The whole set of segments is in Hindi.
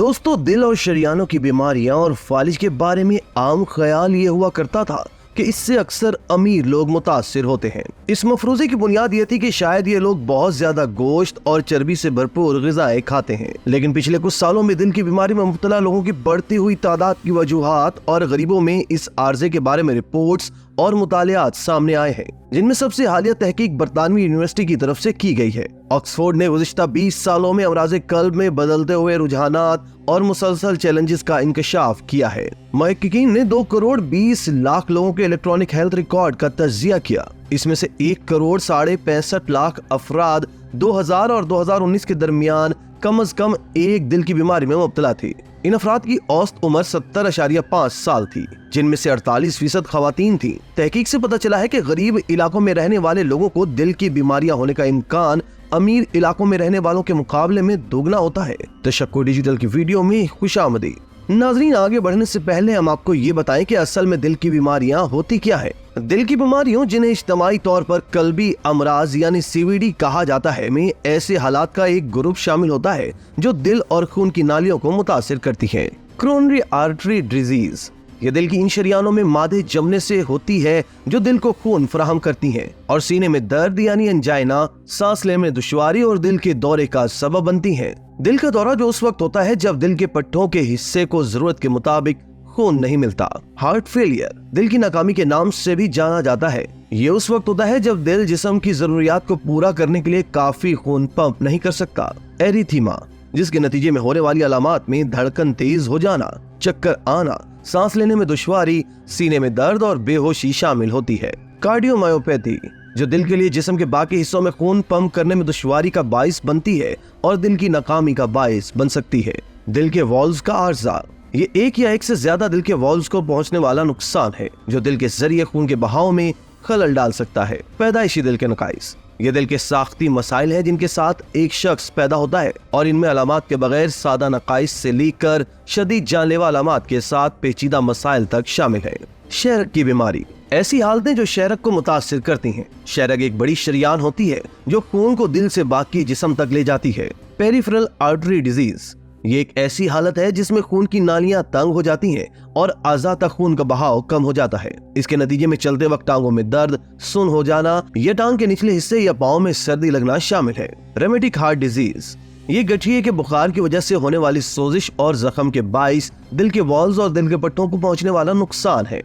दोस्तों, दिल और शरीयानों की बीमारियां और फालिज के बारे में आम ख्याल ये हुआ करता था कि इससे अक्सर अमीर लोग मुतासिर होते हैं। इस मफरूजे की बुनियाद ये थी कि शायद ये लोग बहुत ज्यादा गोश्त और चर्बी से भरपूर ग़िज़ाएं खाते हैं। लेकिन पिछले कुछ सालों में दिल की बीमारी में मुब्तला लोगों की बढ़ती हुई तादाद की वजूहात और गरीबों में इस आर्जे के बारे में रिपोर्ट्स और मुतालियात सामने आए हैं, जिनमें सबसे हालिया तहकीक बरतानवी यूनिवर्सिटी की तरफ से की गई है। ऑक्सफोर्ड ने गुज़िश्ता 20 सालों में अमराज़े कल्ब में बदलते हुए रुझानात और मुसलसल चैलेंजेस का इंकशाफ किया है। महक़क़ीन ने 2 करोड़ 20 लाख लोगों के इलेक्ट्रॉनिक हेल्थ रिकॉर्ड का तज्ज़िया किया। इसमें से 1 करोड़ 65.5 लाख अफराद 2000 और 2019 के दरमियान कम अज कम एक दिल की बीमारी में मुब्तला थी। इन अफराद की औसत उम्र 70.5 साल थी, जिनमें से 48% खवातीन थी। तहकीक से पता चला है कि गरीब इलाकों में रहने वाले लोगों को दिल की बीमारियां होने का इम्कान अमीर इलाकों में रहने वालों के मुकाबले में दोगुना होता है। तशक्कुर डिजिटल की वीडियो में खुशामदीद। नाज़रीन, आगे बढ़ने से पहले हम आपको ये बताएं कि असल में दिल की बीमारियां होती क्या है। दिल की बीमारियों, जिन्हें इज्तिमाई तौर पर कल्बी अमराज यानी CVD कहा जाता है, में ऐसे हालात का एक ग्रुप शामिल होता है जो दिल और खून की नालियों को मुतासिर करती है। कोरोनरी आर्टरी डिजीज, ये दिल की इन शरियानों में मादे जमने से होती है जो दिल को खून फराहम करती हैं और सीने में दर्द यानी एंजाइना, सांस लेने में दुश्वारी और दिल के दौरे का सबब बनती हैं। दिल का दौरा जो उस वक्त होता है जब दिल के पट्टों के हिस्से को जरूरत के मुताबिक खून नहीं मिलता। हार्ट फेलियर दिल की नाकामी के नाम से भी जाना जाता है। ये उस वक्त होता है जब दिल जिस्म की जरूरियात को पूरा करने के लिए काफी खून पंप नहीं कर सकता। एरिथीमा, जिसके नतीजे में होने वाली अलामात में धड़कन तेज हो जाना, चक्कर आना, सांस लेने में दुश्वारी, सीने में दर्द और बेहोशी शामिल होती है। कार्डियोमायोपैथी, जो दिल के लिए जिस्म के बाकी हिस्सों में खून पंप करने में दुश्वारी का बाइस बनती है और दिल की नाकामी का बाइस बन सकती है। दिल के वॉल्व्स का आर्जा, ये एक या एक से ज्यादा दिल के वॉल्व्स को पहुंचने वाला नुकसान है जो दिल के जरिए खून के बहाव में खलल डाल सकता है। पैदाइशी दिल के नकाइस, ये दिल के साख्ती मसाइल हैं जिनके साथ एक शख्स पैदा होता है और इनमें अलामात के बगैर सादा नकाइस से लेकर शदीद जानलेवा अलामात के साथ पेचीदा मसाइल तक शामिल है। शहरक की बीमारी, ऐसी हालतें जो शहरक को मुतासिर करती हैं। शहरक एक बड़ी शरियान होती है जो खून को दिल से बाकी जिस्म तक ले जाती है। पेरिफेरल आर्टरी डिजीज, ये एक ऐसी हालत है जिसमें खून की नालियां तंग हो जाती हैं और आज़ा तक खून का बहाव कम हो जाता है। इसके नतीजे में चलते वक्त टांगों में दर्द, सुन्न हो जाना या टांग के निचले हिस्से या पाँव में सर्दी लगना शामिल है। रेमेटिक हार्ट डिजीज, ये गठिए के बुखार की वजह से होने वाली सोजिश और जख्म के बाइस दिल के वॉल्व्स और दिल के पट्टों को पहुंचने वाला नुकसान है।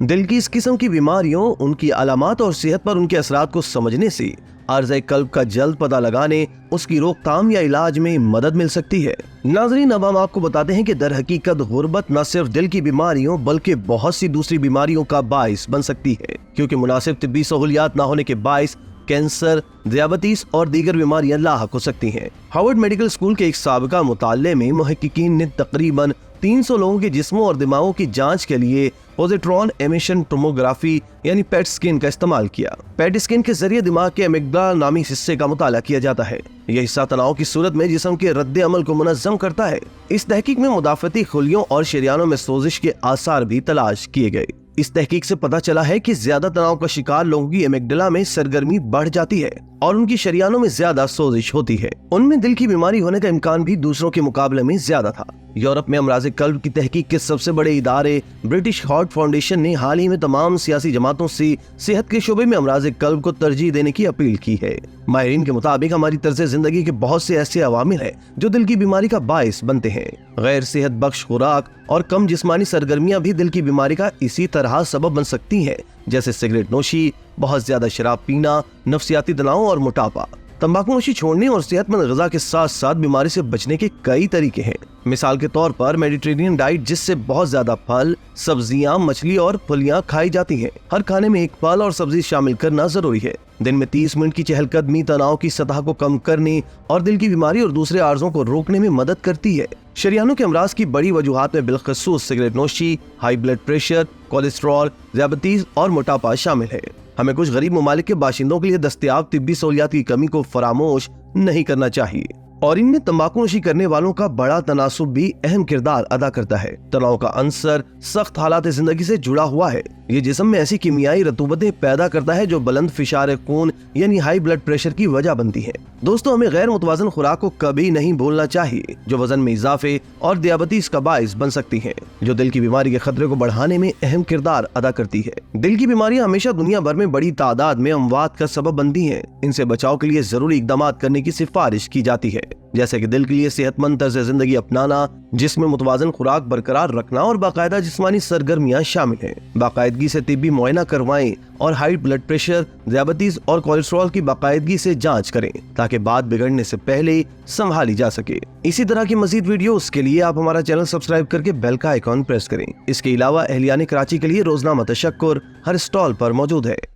दिल की इस किस्म की बीमारियों, उनकी अलामात और सेहत पर उनके असरात को समझने से आर्ज़े कल्ब का जल्द पता लगाने, उसकी रोकथाम या इलाज में मदद मिल सकती है। नाज़रीन, अब हम आपको बताते हैं कि दर हकीकत गुर्बत न सिर्फ दिल की बीमारियों बल्कि बहुत सी दूसरी बीमारियों का बाइस बन सकती है, क्योंकि मुनासिब तिब्बी सहूलियात न होने के बाइस कैंसर, दियाबतीस और दीगर बीमारियां लाहक हो सकती हैं। हार्वर्ड मेडिकल स्कूल के एक साबिका मुताले में मुहक्किकीन ने तकरीबन 300 लोगों के जिस्मों और दिमागों की जांच के लिए पोजिट्रॉन एमिशन टोमोग्राफी यानी पेट स्कैन का इस्तेमाल किया। पेट स्कैन के जरिए दिमाग के एमिग्डाला नामी हिस्से का मुताला किया जाता है। यह हिस्सा तनाव की सूरत में जिस्म के रद्द अमल को मुनज़्ज़म करता है। इस तहकीक में मुदाफ़ती खुलियों और शरियानों में सोजिश के आसार भी तलाश किए गए। इस तहकीक से पता चला है कि ज्यादा तनाव का शिकार लोगों की एमिग्डाला में सरगर्मी बढ़ जाती है और उनकी शरियानों में ज्यादा सोजिश होती है। उनमें दिल की बीमारी होने का इम्कान भी दूसरों के मुकाबले में ज्यादा था। यूरोप में अमराज़े कल्ब की तहकीक के सबसे बड़े इदारे ब्रिटिश हार्ट फाउंडेशन ने हाल ही में तमाम सियासी जमातों से सेहत के शोबे में अमराज़े कल्ब को तरजीह देने की अपील की है। माहिरीन के मुताबिक हमारी तर्ज जिंदगी के बहुत से ऐसे अवामिल हैं जो दिल की बीमारी का बाइस बनते हैं। गैर सेहत बख्श खुराक और कम जिस्मानी सरगर्मियां भी दिल की बीमारी का इसी तरह सबब बन सकती हैं, जैसे सिगरेट नोशी, बहुत ज्यादा शराब पीना, नफ्सियाती तनाव और मोटापा। तंबाकू नोशी छोड़ने और सेहतमंद ग़िज़ा के साथ साथ बीमारी से बचने के कई तरीके हैं। मिसाल के तौर पर मेडिटेरेनियन डाइट, जिससे बहुत ज्यादा फल, सब्जियां, मछली और फलियां खाई जाती हैं। हर खाने में एक फल और सब्जी शामिल करना जरूरी है। दिन में 30 मिनट की चहलकदमी तनाव की सतह को कम करने और दिल की बीमारी और दूसरे आर्जों को रोकने में मदद करती है। शरियानों के अमराज की बड़ी वजूहात में बिलखसूस सिगरेट नोशी, हाई ब्लड प्रेशर, कोलेस्ट्रॉल, दियाबतीस और मोटापा शामिल है। हमें कुछ गरीब ममालिक के बाशिंदों के लिए दस्तयाब तिब्बी सहूलियात की कमी को फरामोश नहीं करना चाहिए और इनमें तंबाकू नोशी करने वालों का बड़ा तनासुब भी अहम किरदार अदा करता है। तनाव का अंसर सख्त हालात जिंदगी से जुड़ा हुआ है। ये जिस्म में ऐसी कीमियाई रतूबतें पैदा करता है जो बुलंद फिशार खून यानी हाई ब्लड प्रेशर की वजह बनती है। दोस्तों, हमें गैर मुतवाज़न खुराक को कभी नहीं भूलना चाहिए जो वजन में इजाफे और दियाबतीस का बाइस बन सकती है, जो दिल की बीमारी के खतरे को बढ़ाने में अहम किरदार अदा करती है। दिल की बीमारियां हमेशा दुनिया भर में बड़ी तादाद में अमवात का सबब बनती हैं। इनसे बचाव के लिए जरूरी इकदाम करने की सिफारिश की जाती है, जैसे कि दिल के लिए सेहतमंद तर्ज जिंदगी अपनाना, जिसमें मुतवाज़न खुराक बरकरार रखना और बाकायदा जिस्मानी सरगर्मियां शामिल हैं। बाकायदगी से तिब्बी मुआयना करवाएं और हाई ब्लड प्रेशर, दियाबतीस और कोलेस्ट्रॉल की बाकायदगी से जांच करें ताकि बात बिगड़ने से पहले संभाली जा सके। इसी तरह की मजीद वीडियोस के लिए आप हमारा चैनल सब्सक्राइब करके बेल का आइकॉन प्रेस करें। इसके अलावा अहलियान कराची के लिए रोजनामा तशक्कुर हर स्टॉल पर मौजूद है।